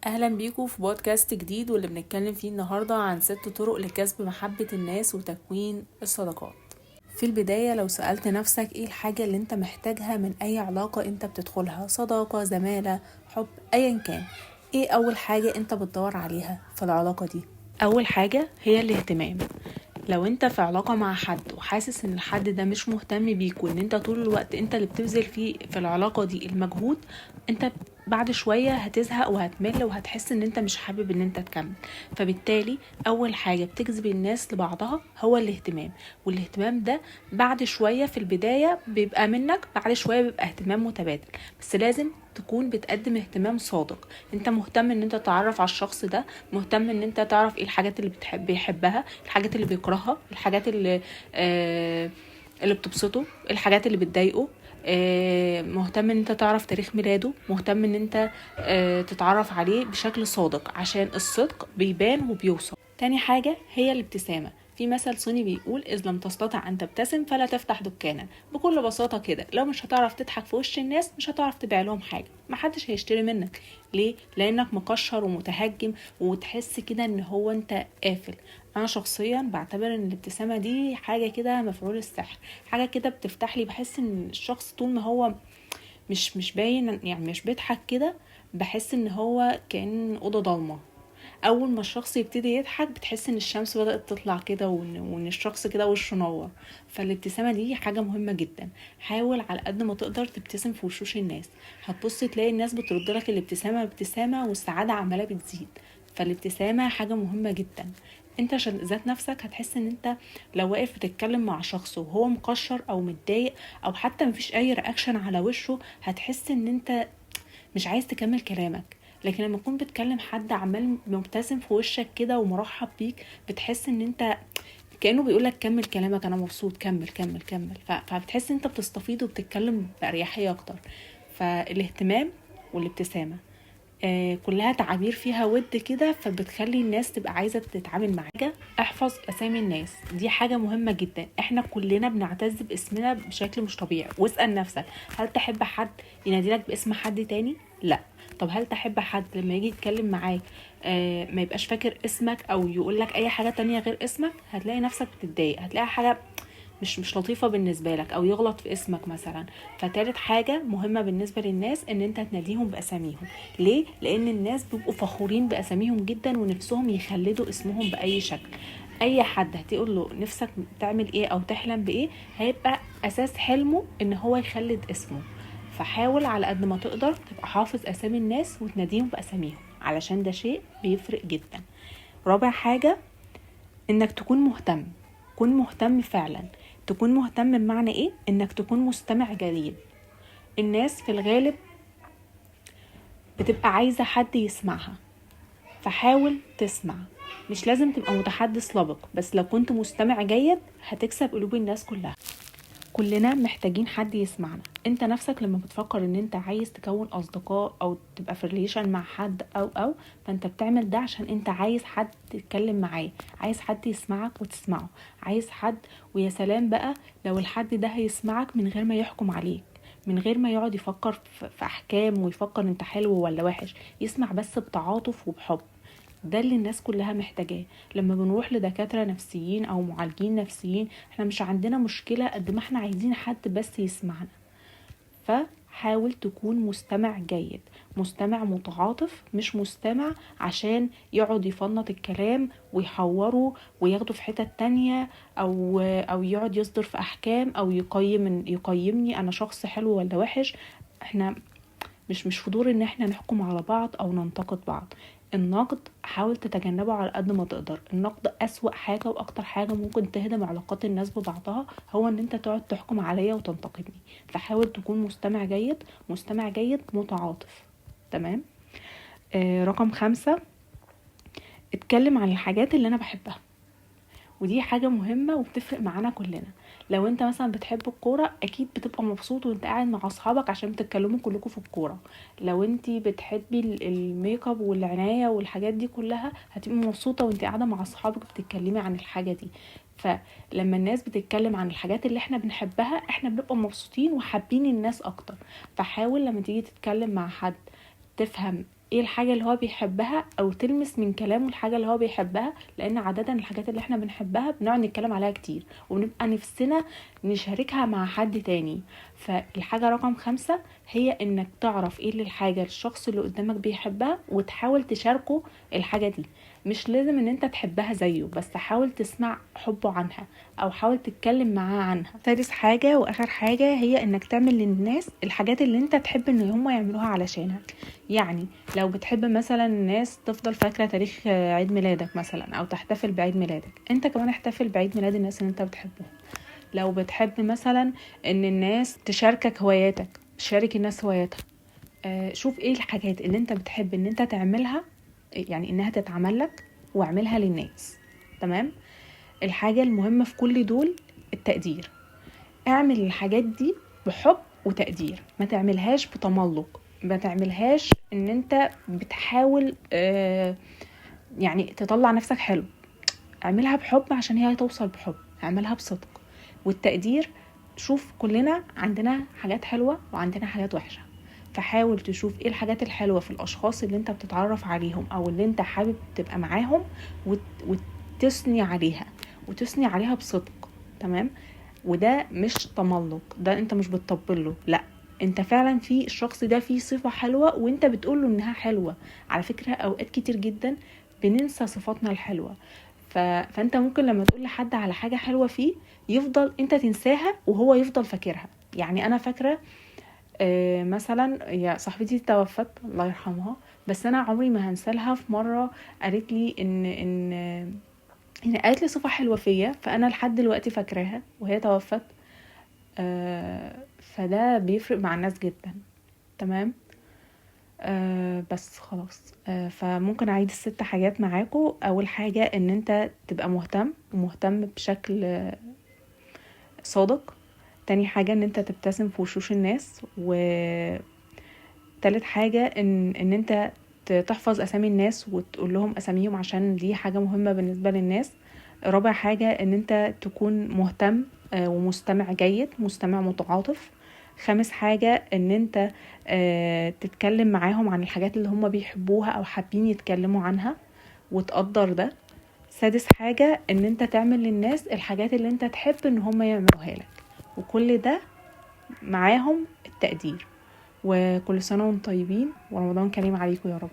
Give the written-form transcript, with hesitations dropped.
اهلا بيكم في بودكاست جديد، واللي بنتكلم فيه النهاردة عن 6 طرق لكسب محبة الناس وتكوين الصداقات. في البداية لو سألت نفسك ايه الحاجة اللي انت محتاجها من اي علاقة انت بتدخلها، صداقة، زمالة، حب، ايا كان، ايه اول حاجة انت بتدور عليها في العلاقة دي؟ اول حاجة هي الاهتمام. لو انت في علاقة مع حد وحاسس ان الحد ده مش مهتم بيك، وان انت طول الوقت انت اللي بتبذل فيه في العلاقة دي المجهود، انت بعد شوية هتزهق وهتمل وهتحس ان انت مش حابب ان انت تكمل. فبالتالي اول حاجة بتجذب الناس لبعضها هو الاهتمام، والاهتمام ده بعد شوية في البداية بيبقى منك، بعد شوية بيبقى اهتمام متبادل، بس لازم تكون بتقدم اهتمام صادق. انت مهتم ان انت تعرف على الشخص ده، مهتم ان انت تعرف ايه الحاجات اللي بيحبها، الحاجات اللي بيكرهها، الحاجات اللي بتبسطه، الحاجات اللي بتضايقه. مهتم ان انت تعرف تاريخ ميلاده، مهتم ان انت تتعرف عليه بشكل صادق، عشان الصدق بيبان وبيوصل. تاني حاجة هي الابتسامة. في مثل صيني بيقول: إذ لم تستطع أن تبتسم فلا تفتح دكانا. بكل بساطة كده، لو مش هتعرف تضحك في وش الناس مش هتعرف تبيع لهم حاجة، محدش هيشتري منك. ليه؟ لأنك مكشر ومتهجم، وتحس كده ان هو انت قافل. انا شخصيا بعتبر ان الابتسامة دي حاجة كده مفعول السحر، حاجة كده بتفتح لي. بحس ان الشخص طول ما هو مش باين، يعني مش بيضحك كده، بحس ان هو كأن أوضة ضلمة. اول ما الشخص يبتدي يضحك بتحس ان الشمس بدأت تطلع كده، وان الشخص كده وشه نور. فالابتسامة دي حاجة مهمة جدا. حاول على قد ما تقدر تبتسم في وشوش الناس، هتبص تلاقي الناس بتردلك الابتسامة بابتسامة، والسعادة عمالة بتزيد. فالابتسامة حاجة مهمة جدا. انت ذات نفسك هتحس ان انت لو واقف بتتكلم مع شخص وهو مكشر او متضايق، او حتى مفيش اي رياكشن على وشه، هتحس ان انت مش عايز تكمل كلامك. لكن لما تكون بتكلم حد عمال مبتسم في وشك كده ومرحب بيك، بتحس ان انت كأنه بيقولك كمل كلامك، انا مبسوط، كمل كمل كمل. فبتحس ان انت بتستفيد وبتتكلم بأريحية اكتر. فالاهتمام والابتسامة كلها تعابير فيها ود كده، فبتخلي الناس تبقى عايزة تتعامل معاك. احفظ اسامي الناس، دي حاجة مهمة جدا. احنا كلنا بنعتز باسمنا بشكل مش طبيعي. واسأل نفسك، هل تحب حد يناديلك باسم حد تاني؟ لا. طب هل تحب حد لما يجي يتكلم معاك ما يبقاش فاكر اسمك، او يقولك اي حاجة تانية غير اسمك؟ هتلاقي نفسك بتتضايق، هتلاقي حاجة مش لطيفة بالنسبة لك، او يغلط في اسمك مثلا. فتالت حاجة مهمة بالنسبة للناس ان انت تناديهم باساميهم. ليه؟ لان الناس بيبقوا فخورين باساميهم جدا، ونفسهم يخلدوا اسمهم باي شكل. اي حد هتقول له نفسك تعمل ايه او تحلم بايه، هيبقى اساس حلمه ان هو يخلد اسمه. فحاول على قد ما تقدر تبقى حافظ اسامي الناس وتناديهم باساميهم، علشان ده شيء بيفرق جدا. رابع حاجة، انك تكون مهتم. كن مهتم فعلا. تكون مهتم بمعنى ايه؟ انك تكون مستمع جيد. الناس في الغالب بتبقى عايزة حد يسمعها، فحاول تسمع. مش لازم تبقى متحدث لبق، بس لو كنت مستمع جيد هتكسب قلوب الناس كلها. كلنا محتاجين حد يسمعنا. انت نفسك لما بتفكر ان انت عايز تكون اصدقاء او تبقى في ريليشن مع حد او فانت بتعمل ده عشان انت عايز حد تتكلم معاه، عايز حد يسمعك وتسمعه، عايز حد. ويا سلام بقى لو الحد ده هيسمعك من غير ما يحكم عليك، من غير ما يقعد يفكر في احكام ويفكر انت حلو ولا وحش، يسمع بس بتعاطف وبحب. ده اللي الناس كلها محتاجاه. لما بنروح لدكاترة نفسيين او معالجين نفسيين، احنا مش عندنا مشكلة قد ما احنا عايزين حد بس يسمعنا. فحاول تكون مستمع جيد، مستمع متعاطف، مش مستمع عشان يقعد يفنط الكلام ويحوره وياخده في حتة تانية، او يقعد يصدر في احكام، او يقيمني انا شخص حلو ولا وحش. احنا مش في دور ان احنا نحكم على بعض او ننتقد بعض. النقد حاول تتجنبه على قد ما تقدر. النقد اسوأ حاجة واكتر حاجة ممكن تهدم علاقات الناس ببعضها، هو ان انت تقعد تحكم عليا وتنتقدني. فحاول تكون مستمع جيد، مستمع جيد متعاطف. تمام. رقم 5، اتكلم عن الحاجات اللي انا بحبها. ودي حاجة مهمة وبتفرق معانا كلنا. لو انت مثلا بتحب الكورة، اكيد بتبقى مبسوط وانت قاعد مع اصحابك عشان بتتكلموا كلكم في الكورة. لو انت بتحبي الميك اب والعناية والحاجات دي كلها، هتبقي مبسوطة وانت قاعدة مع اصحابك بتتكلمي عن الحاجة دي. فلما الناس بتتكلم عن الحاجات اللي احنا بنحبها، احنا بنبقى مبسوطين وحابين الناس اكتر. فحاول لما تيجي تتكلم مع حد تفهم ايه الحاجة اللي هو بيحبها او تلمس من كلامه الحاجة اللي هو بيحبها، لان عادة الحاجات اللي احنا بنحبها بنقعد نتكلم عليها كتير وبنبقى نفسنا نشاركها مع حد تاني. فالحاجة رقم 5 هي انك تعرف ايه اللي الحاجة الشخص اللي قدامك بيحبها وتحاول تشاركه الحاجة دي. مش لازم ان انت تحبها زيه، بس حاول تسمع حبه عنها او حاول تتكلم معاه عنها. سادس حاجة واخر حاجة هي انك تعمل للناس الحاجات اللي انت تحب ان هم يعملوها علشانها. يعني لو بتحب مثلا الناس تفضل فاكرة تاريخ عيد ميلادك مثلا او تحتفل بعيد ميلادك، انت كمان احتفل بعيد ميلاد الناس اللي انت بتحبهم. لو بتحب مثلا ان الناس تشاركك هواياتك، شارك الناس هواياتها. شوف ايه الحاجات اللي انت بتحب ان انت تعملها، يعني انها تتعمل لك، واعملها للناس. تمام. الحاجة المهمة في كل دول التقدير. اعمل الحاجات دي بحب وتقدير، ما تعملهاش بتملق، ما تعملهاش ان انت بتحاول يعني تطلع نفسك حلو. اعملها بحب عشان هي توصل بحب، اعملها بصدق. والتقدير، شوف كلنا عندنا حاجات حلوة وعندنا حاجات وحشة، فحاول تشوف ايه الحاجات الحلوة في الاشخاص اللي انت بتتعرف عليهم او اللي انت حابب تبقى معاهم، وتثني عليها، وتثني عليها بصدق. تمام. وده مش تملق، ده انت مش بتطبله، لا، انت فعلا في الشخص ده فيه صفة حلوة وانت بتقوله انها حلوة. على فكرة اوقات كتير جدا بننسى صفاتنا الحلوة. فانت ممكن لما تقول لحد على حاجة حلوة فيه، يفضل انت تنساها وهو يفضل فاكرها. يعني انا فاكرة مثلا يا صاحبتي توفت الله يرحمها، بس انا عمري ما هنسالها. في مرة قالت لي ان يعني قالت لي صفة حلوة فيا، فانا لحد دلوقتي فاكراها وهي توفت. فده بيفرق مع الناس جدا. تمام. بس خلاص. فممكن اعيد الست حاجات معاكم. اول حاجة ان انت تبقى مهتم بشكل صادق. تاني حاجة ان انت تبتسم في وشوش الناس. وتالت حاجة ان انت تحفظ اسامي الناس وتقول لهم اساميهم عشان دي حاجة مهمة بالنسبة للناس. رابع حاجة ان انت تكون مهتم ومستمع جيد، مستمع متعاطف. خامس حاجة ان انت تتكلم معاهم عن الحاجات اللي هم بيحبوها او حابين يتكلموا عنها وتقدر ده. سادس حاجة ان انت تعمل للناس الحاجات اللي انت تحب ان هم يعملوها لك، وكل ده معاهم التقدير. وكل سنة وانتم طيبين ورمضان كريم عليكم يا رب.